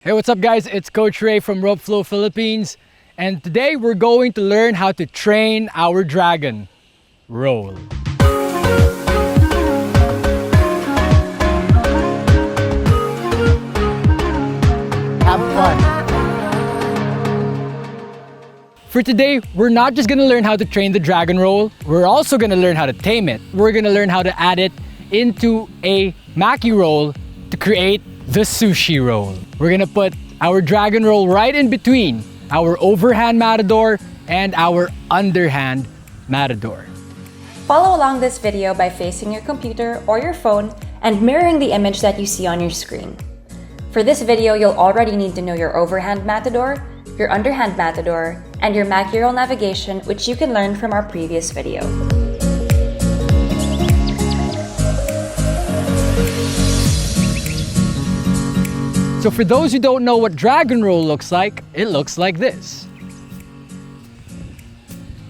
Hey, what's up guys? It's Coach Ray from Rope Flow Philippines, and today we're going to learn how to train our dragon roll. Have fun. For today, we're not just gonna learn how to train the dragon roll, we're also gonna learn how to tame it. We're gonna learn how to add it into a Maki Roll to create the Sushi Roll. We're gonna put our dragon roll right in between our overhand matador and our underhand matador. Follow along this video by facing your computer or your phone and mirroring the image that you see on your screen. For this video, you'll already need to know your overhand matador, your underhand matador, and your Maki Roll navigation, which you can learn from our previous video. So for those who don't know what dragon roll looks like, it looks like this.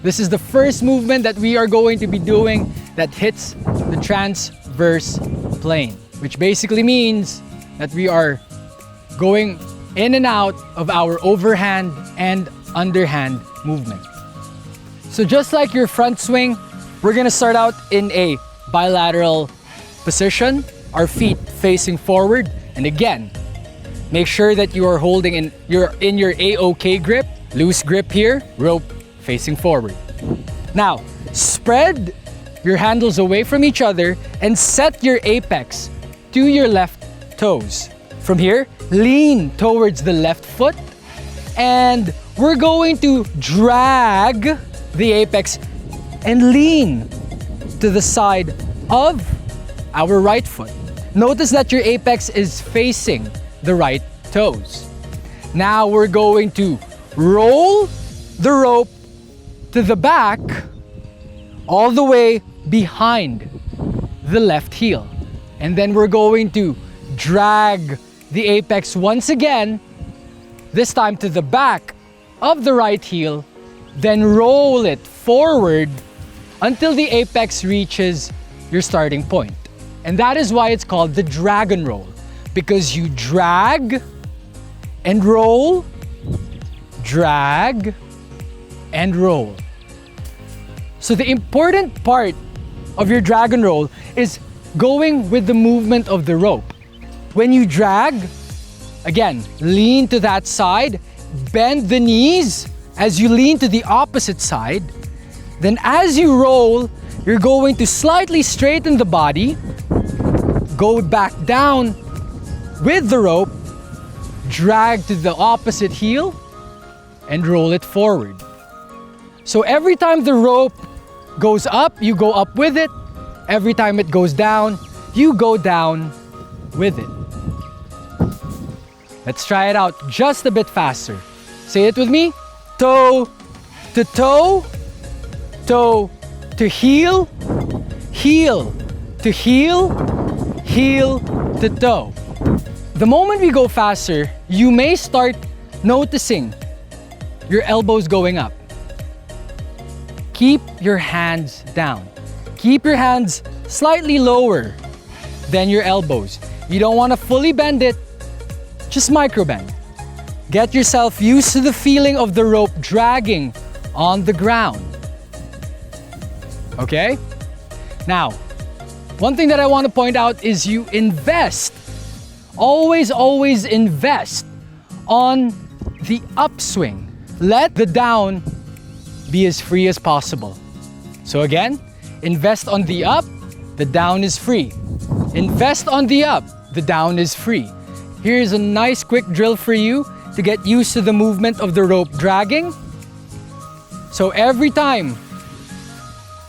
This is the first movement that we are going to be doing that hits the transverse plane, which basically means that we are going in and out of our overhand and underhand movement. So just like your front swing, we're gonna start out in a bilateral position, our feet facing forward, and again, make sure that you are holding in your A-OK grip, loose grip here, rope facing forward. Now, spread your handles away from each other and set your apex to your left toes. From here, lean towards the left foot, and we're going to drag the apex and lean to the side of our right foot. Notice that your apex is facing the right toes. Now we're going to roll the rope to the back all the way behind the left heel. And then we're going to drag the apex once again, this time to the back of the right heel, then roll it forward until the apex reaches your starting point. And that is why it's called the dragon roll. Because you drag and roll, drag and roll. So the important part of your dragon roll is going with the movement of the rope. When you drag, again, lean to that side, bend the knees as you lean to the opposite side. Then as you roll, you're going to slightly straighten the body, go back down with the rope, drag to the opposite heel, and roll it forward. So every time the rope goes up, you go up with it. Every time it goes down, you go down with it. Let's try it out just a bit faster. Say it with me. Toe to toe, toe to heel, heel to heel, heel to toe. The moment we go faster, you may start noticing your elbows going up. Keep your hands down. Keep your hands slightly lower than your elbows. You don't want to fully bend it, just micro bend. Get yourself used to the feeling of the rope dragging on the ground. Okay? Now, one thing that I want to point out is you invest. Always invest on the upswing. Let the down be as free as possible. So again, invest on the up, the down is free. Invest on the up, the down is free. Here's a nice quick drill for you to get used to the movement of the rope dragging. So every time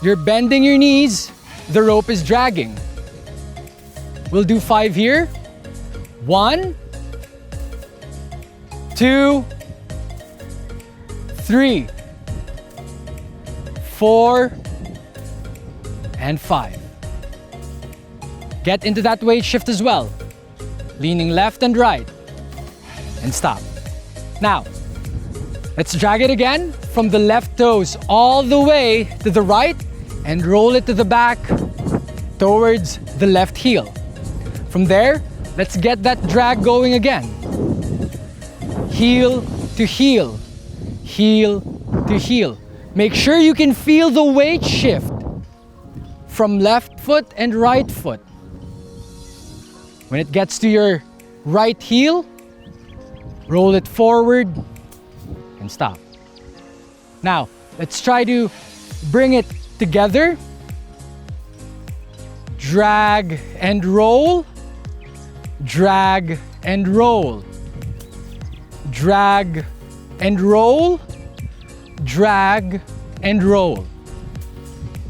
you're bending your knees, the rope is dragging. We'll do 5 here. 1, 2, 3, 4, and 5. Get into that weight shift as well. Leaning left and right. And stop. Now, let's drag it again from the left toes all the way to the right and roll it to the back towards the left heel. From there, let's get that drag going again. heel to heel, heel to heel. Make sure you can feel the weight shift from left foot and right foot. When it gets to your right heel, roll it forward and stop. Now, let's try to bring it together. Drag and roll, drag and roll, drag and roll, drag and roll.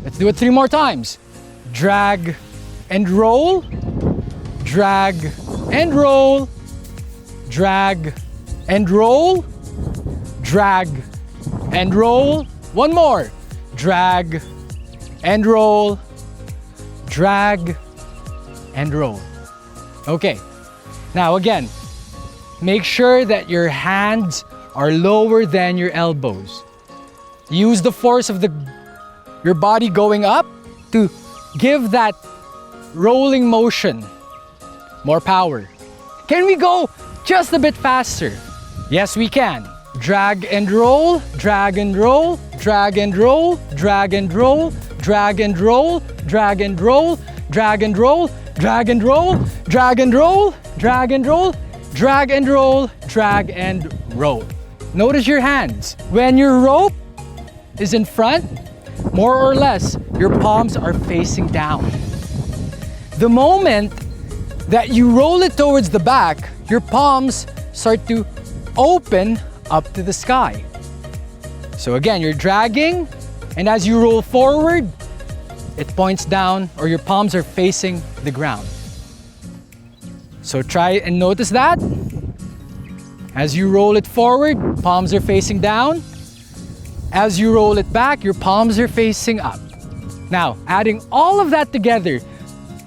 Let's do it 3 more times. Drag and roll, drag and roll, drag and roll, drag and roll. One more. Drag and roll, drag and roll. Okay. Now again, make sure that your hands are lower than your elbows. Use the force of your body going up to give that rolling motion more power. Can we go just a bit faster? Yes, we can. Drag and roll, drag and roll, drag and roll, drag and roll, drag and roll, drag and roll, drag and roll, drag and roll, drag and roll, drag and roll, drag and roll, drag and roll. Notice your hands. When your rope is in front, more or less, your palms are facing down. The moment that you roll it towards the back, your palms start to open up to the sky. So again, you're dragging, and as you roll forward, it points down, or your palms are facing the ground. So try and notice that. As you roll it forward, palms are facing down. As you roll it back, your palms are facing up. Now, adding all of that together,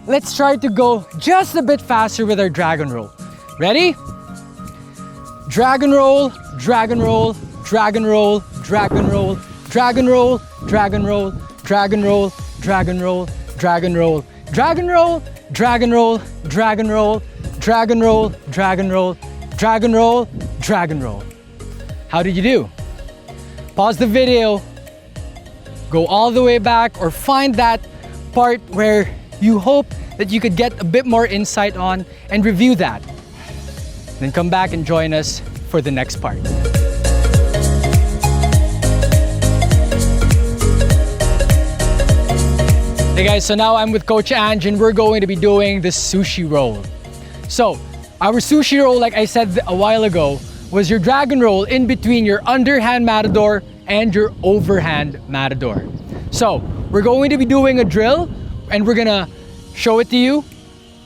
let's try to go just a bit faster with our drag and roll. Ready? Drag and roll, drag and roll, drag and roll, drag and roll, drag and roll, drag and roll, drag and roll, drag and roll, drag and roll, drag and roll, drag and roll, drag and roll, drag and roll, drag and roll, drag and roll, drag and roll. How did you do? Pause the video, go all the way back, or find that part where you hope that you could get a bit more insight on and review that. Then come back and join us for the next part. Hey guys, so now I'm with Coach Ange and we're going to be doing the sushi roll. So, our sushi roll, like I said a while ago, was your drag and roll in between your underhand matador and your overhand matador. So, we're going to be doing a drill and we're gonna show it to you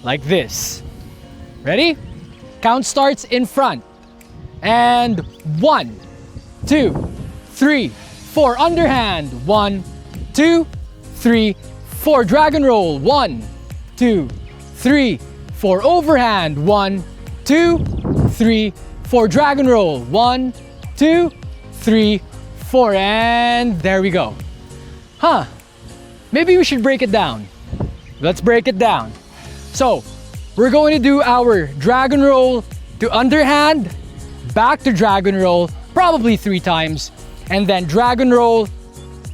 like this. Ready? Count starts in front. And 1, 2, 3, 4. Underhand. 1, 2, 3, 4. Drag and roll. 1, 2, 3, 4. Overhand. 1, 2, 3, 4. Drag and roll. 1, 2, 3, 4. And there we go. Maybe we should break it down. Let's break it down. So, we're going to do our drag and roll to underhand, back to drag and roll, probably 3 times, and then drag and roll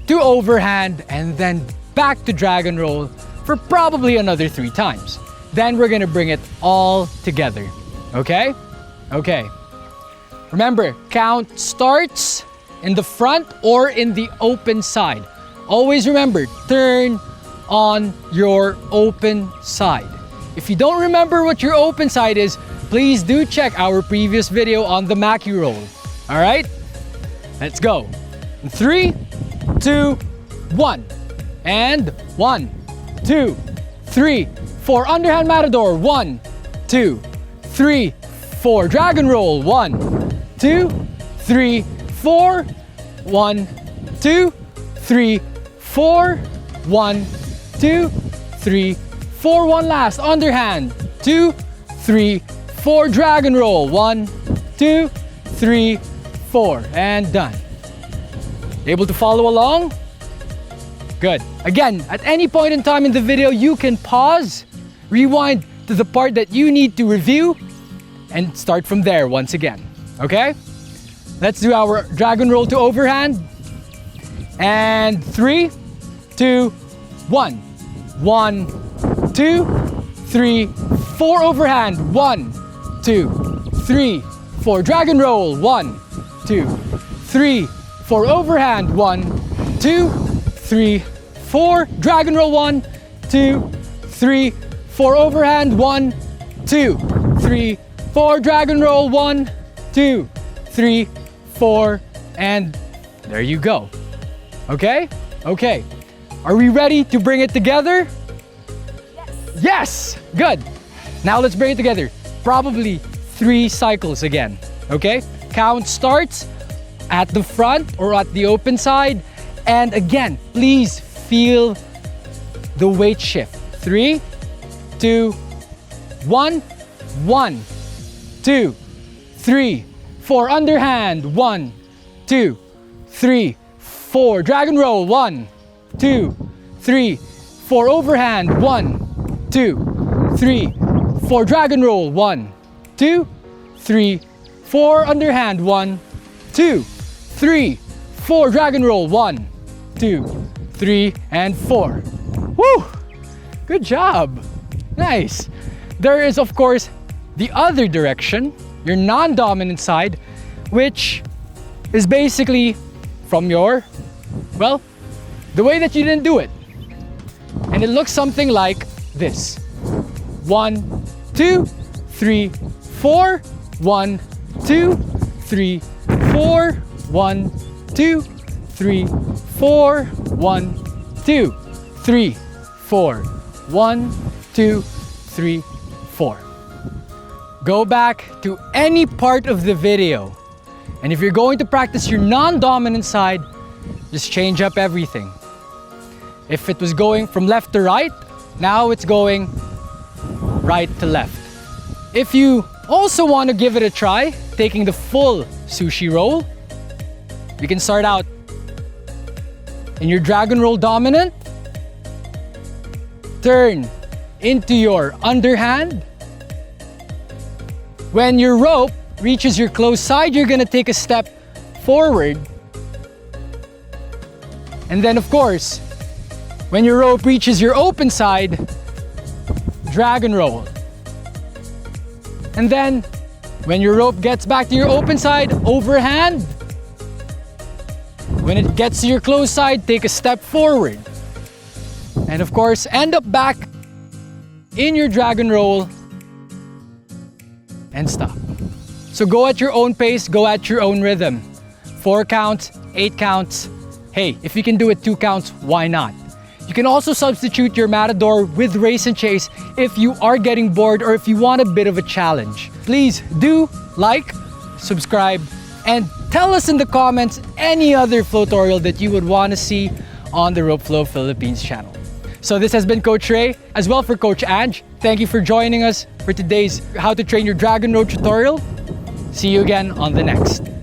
to overhand, and then back to drag and roll for probably another 3 times. Then we're gonna bring it all together, okay? Okay. Remember, count starts in the front or in the open side. Always remember, turn on your open side. If you don't remember what your open side is, please do check our previous video on the Maki Roll. All right? Let's go. 3, 2, 1. And 1, 2, 3, 4. Underhand matador. 1, 2, 3, 4. Drag and roll. 1, 2, 3, 4. 1, 2, 3, 4. 1, 2, 3, 4. One last. Underhand. 2, 3, 4. Drag and roll. 1, 2, 3, 4. And done. Able to follow along? Good. Again, at any point in time in the video, you can pause, rewind to the part that you need to review, and start from there once again. Okay? Let's do our dragon roll to overhand. And 3, 2, 1. 1, 2, 3, 4 overhand. 1, 2, 3, 4. Dragon roll. 1, 2, 3, 4 overhand. 1, 2, 3, 4. Dragon roll. 1, 2, 3, 4 overhand. 1, 2, 3, 4. Dragon roll. 1, 2, 3, 4. And there you go. Okay? Okay. Are we ready to bring it together? Yes! Yes! Good. Now let's bring it together. Probably 3 cycles again. Okay? Count starts at the front or at the open side. And again, please feel the weight shift. 3, 2, 1. 1, 2, 3, 4. Underhand. 1, 2, 3, 4. Dragon roll. 1, 2, 3, 4. Overhand. 1, 2, 3, 4. Dragon roll. 1, 2, 3, 4. Underhand. 1, 2, 3, 4. Dragon roll. 1, 2, 3, and 4. Woo! Good job. Nice. There is, of course, the other direction, your non-dominant side, which is basically from your, well, the way that you didn't do it. And it looks something like this. 1, 2, 3, 4. 1, 2, 3, 4. 1, 2, 3, 4. 1, 2, 3, 4. 1, 2, 3, 4. Go back to any part of the video. And if you're going to practice your non-dominant side, just change up everything. If it was going from left to right, now it's going right to left. If you also want to give it a try, taking the full sushi roll, you can start out in your dragon roll dominant, turn into your underhand. When your rope reaches your closed side, you're gonna take a step forward. And then, of course, when your rope reaches your open side, dragon roll. And then, when your rope gets back to your open side, overhand. When it gets to your closed side, take a step forward. And of course, end up back in your dragon roll and stop. So go at your own pace, go at your own rhythm. 4 counts, 8 counts. Hey, if you can do it 2 counts, why not? You can also substitute your matador with race and chase if you are getting bored or if you want a bit of a challenge. Please do like, subscribe, and tell us in the comments any other flowtorial that you would want to see on the Rope Flow Philippines channel. So this has been Coach Ray, as well for Coach Ange. Thank you for joining us for today's How to Train Your Dragon Roll tutorial. See you again on the next.